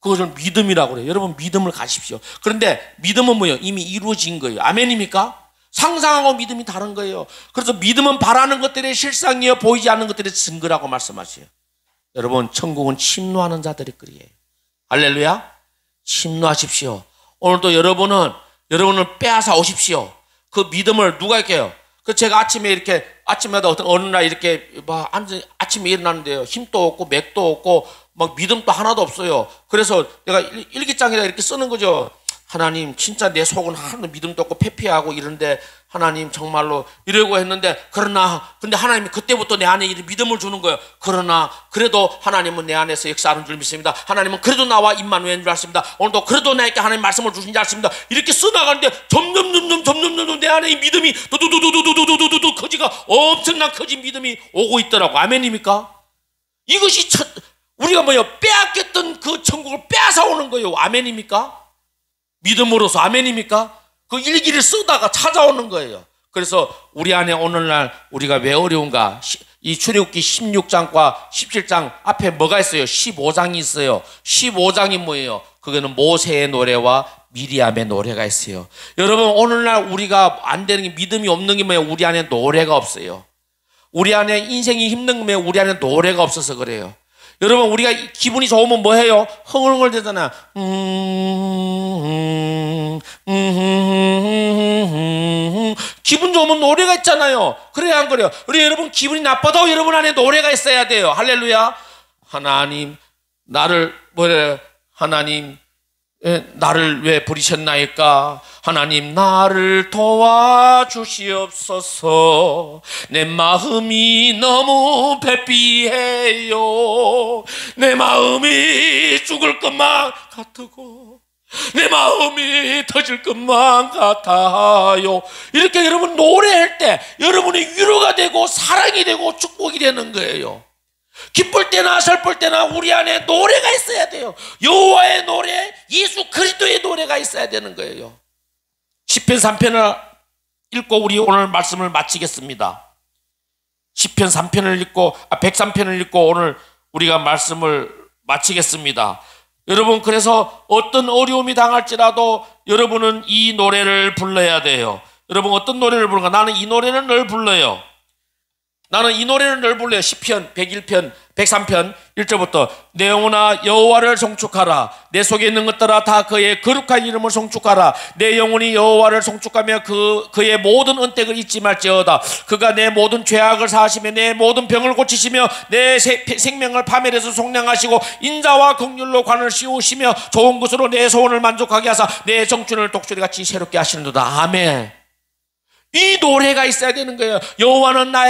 Speaker 1: 그것을 믿음이라고 그래요. 여러분 믿음을 가십시오. 그런데 믿음은 뭐예요? 이미 이루어진 거예요. 아멘입니까? 상상하고 믿음이 다른 거예요. 그래서 믿음은 바라는 것들의 실상이요 보이지 않는 것들의 증거라고 말씀하세요. 여러분 천국은 침노하는 자들의 거리예요. 할렐루야. 침노하십시오. 오늘도 여러분은 빼앗아 오십시오. 그 믿음을 누가 할게요? 제가 아침마다 어느 날 이렇게 막 아침에 일어나는데요. 힘도 없고 맥도 없고 막 믿음도 하나도 없어요. 그래서 내가 일기장에다 이렇게 쓰는 거죠. 하나님 진짜 내 속은 하나도 믿음도 없고 패피하고 이런데 하나님 정말로 이러고 했는데 근데 하나님이 그때부터 내 안에 믿음을 주는 거예요. 그러나 그래도 하나님은 내 안에서 역사하는 줄 믿습니다. 하나님은 그래도 나와 임마누엘인 줄 아십니다. 오늘도 그래도 나에게 하나님 말씀을 주신 줄 아십니다. 이렇게 써나가는데 점점 내 안에 이 믿음이 두두두두두두두두두 커지가 엄청난 커진 믿음이 오고 있더라고. 아멘입니까? 이것이 우리가 빼앗겼던 그 천국을 빼앗아 오는 거예요. 아멘입니까? 믿음으로서. 아멘입니까? 그 일기를 쓰다가 찾아오는 거예요. 그래서 우리 안에 오늘날 우리가 왜 어려운가? 이 출애굽기 16장과 17장 앞에 뭐가 있어요? 15장이 있어요. 15장이 뭐예요? 그거는 모세의 노래와 미리암의 노래가 있어요. 여러분 오늘날 우리가 안 되는 게 믿음이 없는 게 뭐예요? 우리 안에 노래가 없어요. 우리 안에 인생이 힘든 게 뭐예요? 우리 안에 노래가 없어서 그래요. 여러분 우리가 기분이 좋으면 뭐 해요? 흥얼흥얼 되잖아. 기분 좋으면 노래가 있잖아요. 그래야 안 그래요? 우리 여러분 기분이 나빠도 여러분 안에 노래가 있어야 돼요. 할렐루야. 하나님 나를 왜 부리셨나이까? 하나님 나를 도와주시옵소서. 내 마음이 너무 배피해요. 내 마음이 죽을 것만 같고 내 마음이 터질 것만 같아요. 이렇게 여러분 노래할 때 여러분의 위로가 되고 사랑이 되고 축복이 되는 거예요. 기쁠 때나 슬플 때나 우리 안에 노래가 있어야 돼요. 여호와의 노래, 예수 그리스도의 노래가 있어야 되는 거예요. 시편 3편을 읽고 우리 오늘 말씀을 마치겠습니다. 시편 3편을 읽고 103편을 읽고 오늘 우리가 말씀을 마치겠습니다. 여러분 그래서 어떤 어려움이 당할지라도 여러분은 이 노래를 불러야 돼요. 여러분 어떤 노래를 부르는가? 나는 이 노래는 늘 불러요. 나는 이 노래를 늘 불러요. 시편 101편 103편 1절부터 내 영혼아 여호와를 송축하라. 내 속에 있는 것들아 다 그의 거룩한 이름을 송축하라. 내 영혼이 여호와를 송축하며 그의 모든 은택을 잊지 말지어다. 그가 내 모든 죄악을 사하시며 내 모든 병을 고치시며 내 생명을 파멸해서 속량하시고 인자와 긍휼로 관을 씌우시며 좋은 것으로 내 소원을 만족하게 하사 내 정춘을 독수리같이 새롭게 하시는도다. 아멘. 이 노래가 있어야 되는 거예요. 여호와는 나의